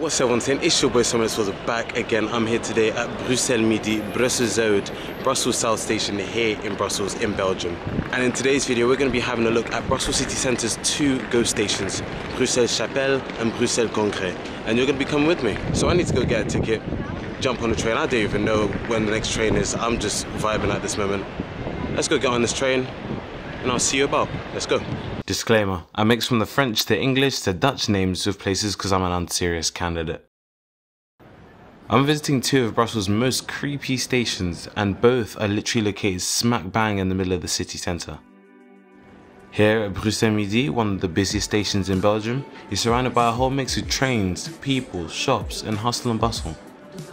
What's everyone saying? It's your boy Summers was back again. I'm here today at Bruxelles Midi, Brussels Zuid, Brussels South Station here in Brussels in Belgium. And in today's video we're going to be having a look at Brussels City Centre's two ghost stations, Bruxelles-Chappelle and Bruxelles-Congrés. And you're going to be coming with me. So I need to go get a ticket, jump on the train. I don't even know when the next train is. I'm just vibing at this moment. Let's go get on this train and I'll see you about. Let's go. Disclaimer, I mix from the French to English to Dutch names of places because I'm an unserious candidate. I'm visiting two of Brussels' most creepy stations and both are literally located smack bang in the middle of the city centre. Here at Bruxelles Midi, one of the busiest stations in Belgium, you're surrounded by a whole mix of trains, people, shops and hustle and bustle.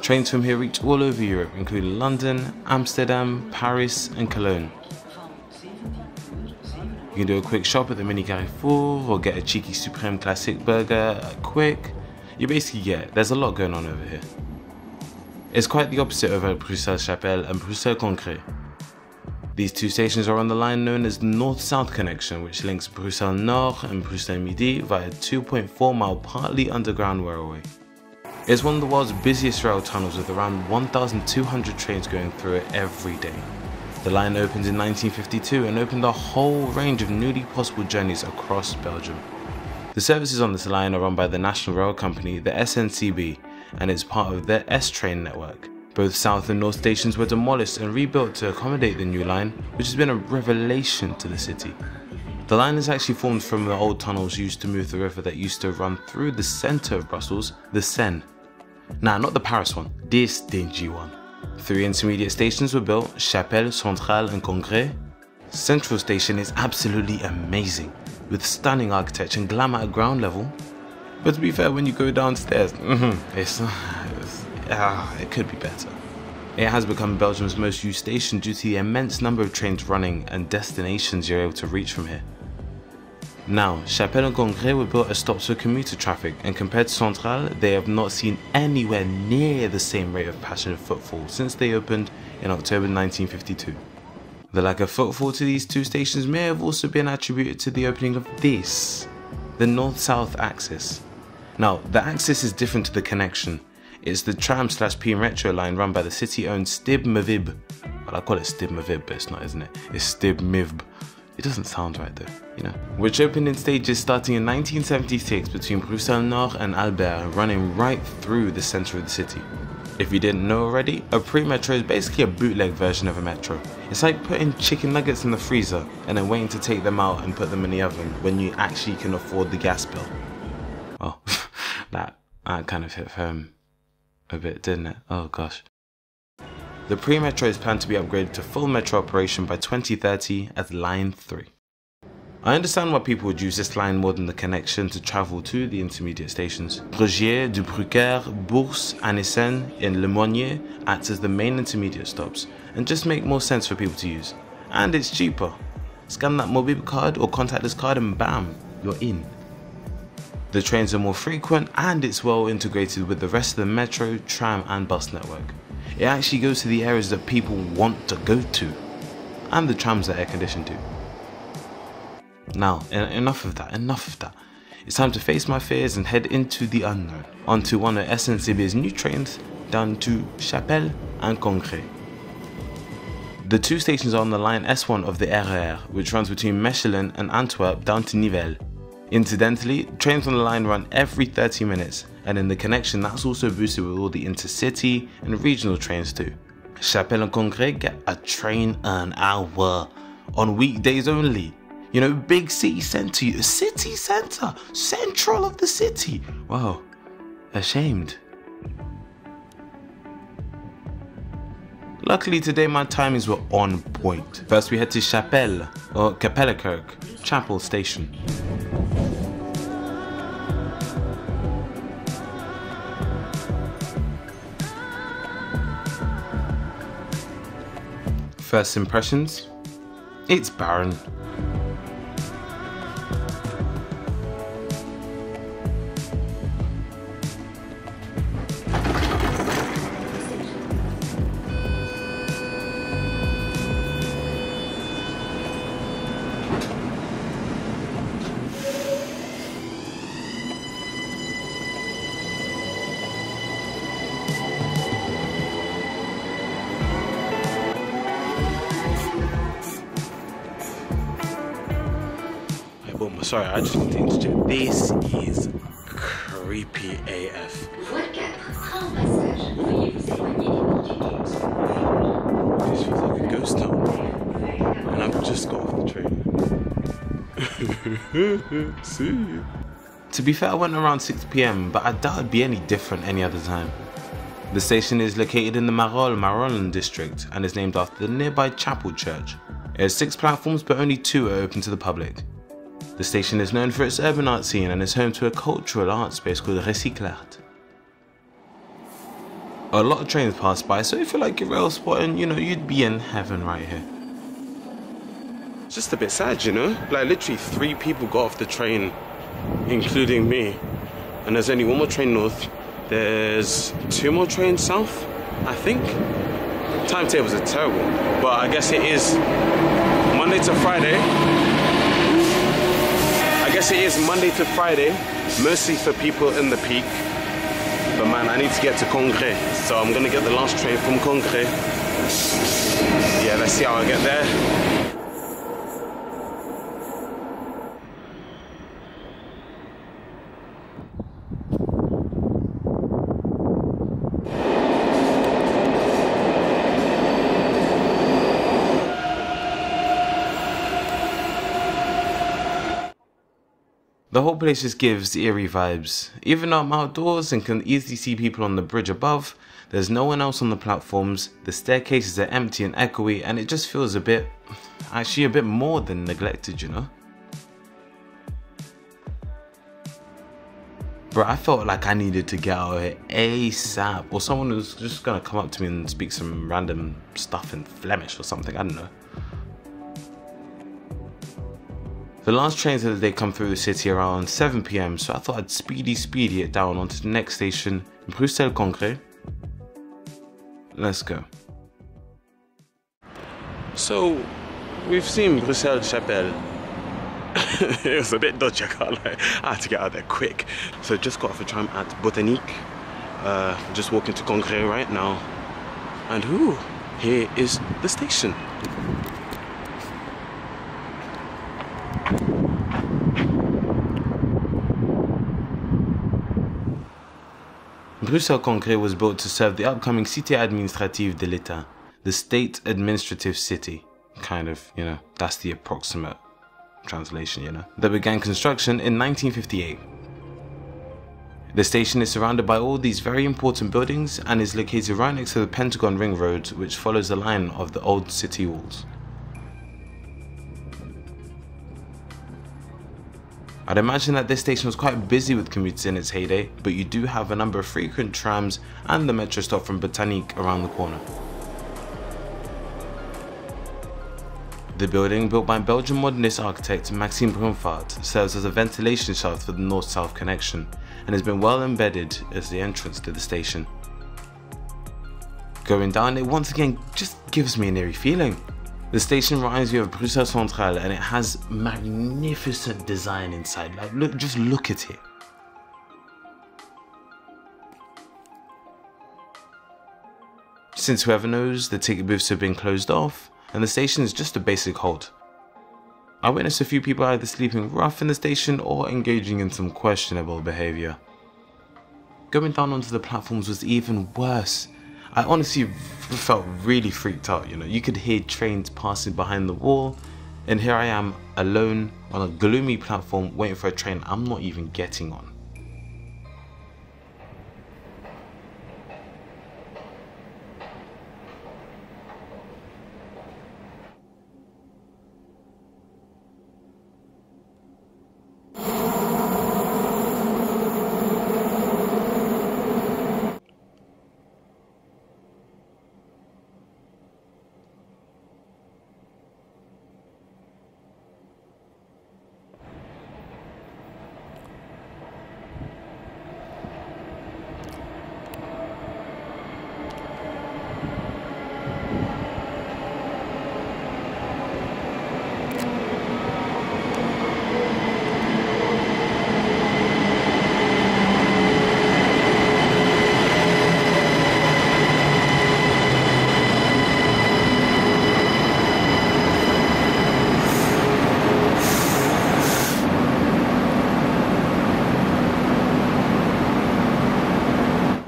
Trains from here reach all over Europe, including London, Amsterdam, Paris and Cologne. You can do a quick shop at the mini Carrefour or get a cheeky Supreme Classic burger quick. You basically get it. There's a lot going on over here. It's quite the opposite over at Bruxelles-Chappelle and Bruxelles-Congrés. These two stations are on the line known as the North-South connection, which links Bruxelles Nord and Bruxelles Midi via a 2.4-mile partly underground railway. It's one of the world's busiest rail tunnels with around 1,200 trains going through it every day. The line opened in 1952 and opened a whole range of newly possible journeys across Belgium. The services on this line are run by the National Rail Company, the SNCB, and it's part of their S-Train network. Both South and North stations were demolished and rebuilt to accommodate the new line, which has been a revelation to the city. The line is actually formed from the old tunnels used to move the river that used to run through the centre of Brussels, the Seine. Nah, not the Paris one, this dingy one. 3 intermediate stations were built, Chapelle, Centrale and Congrès. Central Station is absolutely amazing, with stunning architecture and glamour at ground level. But to be fair, when you go downstairs, it could be better. It has become Belgium's most used station due to the immense number of trains running and destinations you're able to reach from here. Now, Chapelle and Congrès were built as stops for commuter traffic, and compared to Centrale, they have not seen anywhere near the same rate of passenger footfall since they opened in October 1952. The lack of footfall to these two stations may have also been attributed to the opening of this, the North-South axis. Now, the axis is different to the connection. It's the tram/P metro line run by the city-owned Stib-Mvib. Well, I call it Stib-Mvib, but it's not, isn't it? It's Stib-Mvib. It doesn't sound right though, you know. Which opened in stages starting in 1976 between Bruxelles Nord and Albert, running right through the centre of the city. If you didn't know already, a pre-metro is basically a bootleg version of a metro. It's like putting chicken nuggets in the freezer and then waiting to take them out and put them in the oven when you actually can afford the gas bill. Well, that kind of hit home a bit, didn't it? Oh gosh. The pre-metro is planned to be upgraded to full metro operation by 2030 as Line 3. I understand why people would use this line more than the connection to travel to the intermediate stations. Rogier, Du Brucker, Bourse, Annessen and Le Monnier act as the main intermediate stops and just make more sense for people to use. And it's cheaper. Scan that mobile card or contactless card and bam, you're in. The trains are more frequent and it's well integrated with the rest of the metro, tram and bus network. It actually goes to the areas that people want to go to. And the trams are air conditioned too. Now, enough of that. It's time to face my fears and head into the unknown. Onto one of SNCB's new trains down to Chapelle and Congrès. The two stations are on the line S1 of the RER, which runs between Mechelen and Antwerp down to Nivelles. Incidentally, trains on the line run every 30 minutes, and in the connection that's also boosted with all the intercity and regional trains too. Chapelle and Congrès get a train an hour, on weekdays only. You know, big city centre, central of the city. Wow, ashamed. Luckily today my timings were on point. First we head to Chapelle, or Kapellekerk, Chapel Station. First impressions, it's barren. Sorry, I just need to interject. This is creepy AF. This feels like a ghost town. And I've just got off the train. See? To be fair, I went around 6 PM, but I doubt it'd be any different any other time. The station is located in the Marollen district and is named after the nearby Chapel church. It has 6 platforms, but only 2 are open to the public. The station is known for its urban art scene and is home to a cultural art space called Recyclart. A lot of trains pass by, so if you like your rail spotting, you know, you'd be in heaven right here. It's just a bit sad, you know? Like literally 3 people got off the train, including me. And there's only 1 more train north. There's 2 more trains south, I think. Timetables are terrible, but I guess it is Monday to Friday. Mostly for people in the peak. But man, I need to get to Congrès, so I'm gonna get the last train from Congrès. Yeah, let's see how I get there. The whole place just gives eerie vibes. Even though I'm outdoors and can easily see people on the bridge above, there's no one else on the platforms, the staircases are empty and echoey, and it just feels actually a bit more than neglected, you know? Bro, I felt like I needed to get out of here ASAP, or someone was just gonna come up to me and speak some random stuff in Flemish or something, I don't know. The last trains of the day come through the city around 7 PM, so I thought I'd speedy it down onto the next station, Bruxelles-Congrés. Let's go. So, we've seen Bruxelles-Chappelle. It was a bit dodgy, I can't lie. I had to get out there quick. So just got off a tram at Botanique. Just walking to Congrès right now. And here is the station. Bruxelles-Congrés was built to serve the upcoming Cité Administrative de l'État, the state administrative city. Kind of, you know, that's the approximate translation, you know. That began construction in 1958. The station is surrounded by all these very important buildings and is located right next to the Pentagon Ring Road, which follows the line of the old city walls. I'd imagine that this station was quite busy with commuters in its heyday, but you do have a number of frequent trams and the metro stop from Botanique around the corner. The building, built by Belgian modernist architect Maxime Brunfart, serves as a ventilation shaft for the north-south connection and has been well embedded as the entrance to the station. Going down it once again just gives me an eerie feeling. The station reminds you of Bruxelles Central and it has magnificent design inside. Like, just look at it. Since whoever knows, the ticket booths have been closed off and the station is just a basic halt. I witnessed a few people either sleeping rough in the station or engaging in some questionable behaviour. Going down onto the platforms was even worse. I honestly felt really freaked out, you know. You could hear trains passing behind the wall, and here I am alone on a gloomy platform waiting for a train I'm not even getting on.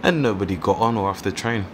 and nobody got on or off the train.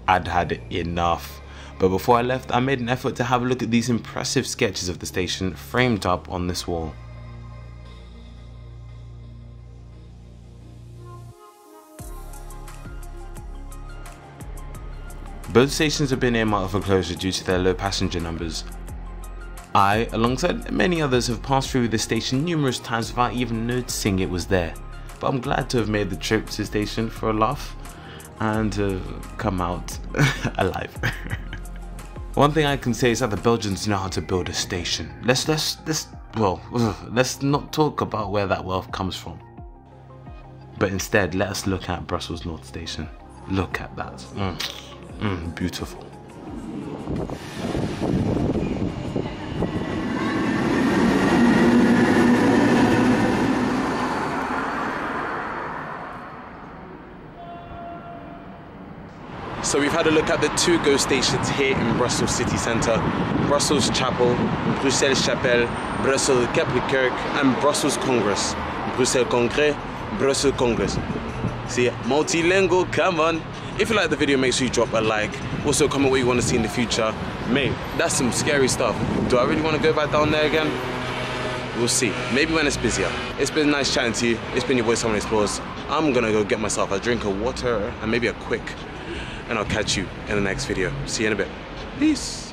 I'd had enough, but before I left I made an effort to have a look at these impressive sketches of the station framed up on this wall. Both stations have been earmarked for closure due to their low passenger numbers. I, alongside many others, have passed through this station numerous times without even noticing it was there, but I'm glad to have made the trip to the station for a laugh and come out alive. One thing I can say is that the Belgians know how to build a station. Let's not talk about where that wealth comes from, but instead let us look at Brussels North Station. Look at that. Beautiful. So we've had a look at the two ghost stations here in Brussels city centre: Bruxelles-Chappelle, Bruxelles-Chappelle, Bruxelles-Capelle and Bruxelles-Congrés. Bruxelles-Congrés, Bruxelles-Congrés. See, multilingual, come on. If you like the video, make sure you drop a like. Also comment what you want to see in the future. Mate, that's some scary stuff. Do I really want to go back down there again? We'll see. Maybe when it's busier. It's been nice chatting to you. It's been your boy Someone Explores. I'm gonna go get myself a drink of water and maybe a quick, and I'll catch you in the next video. See you in a bit. Peace.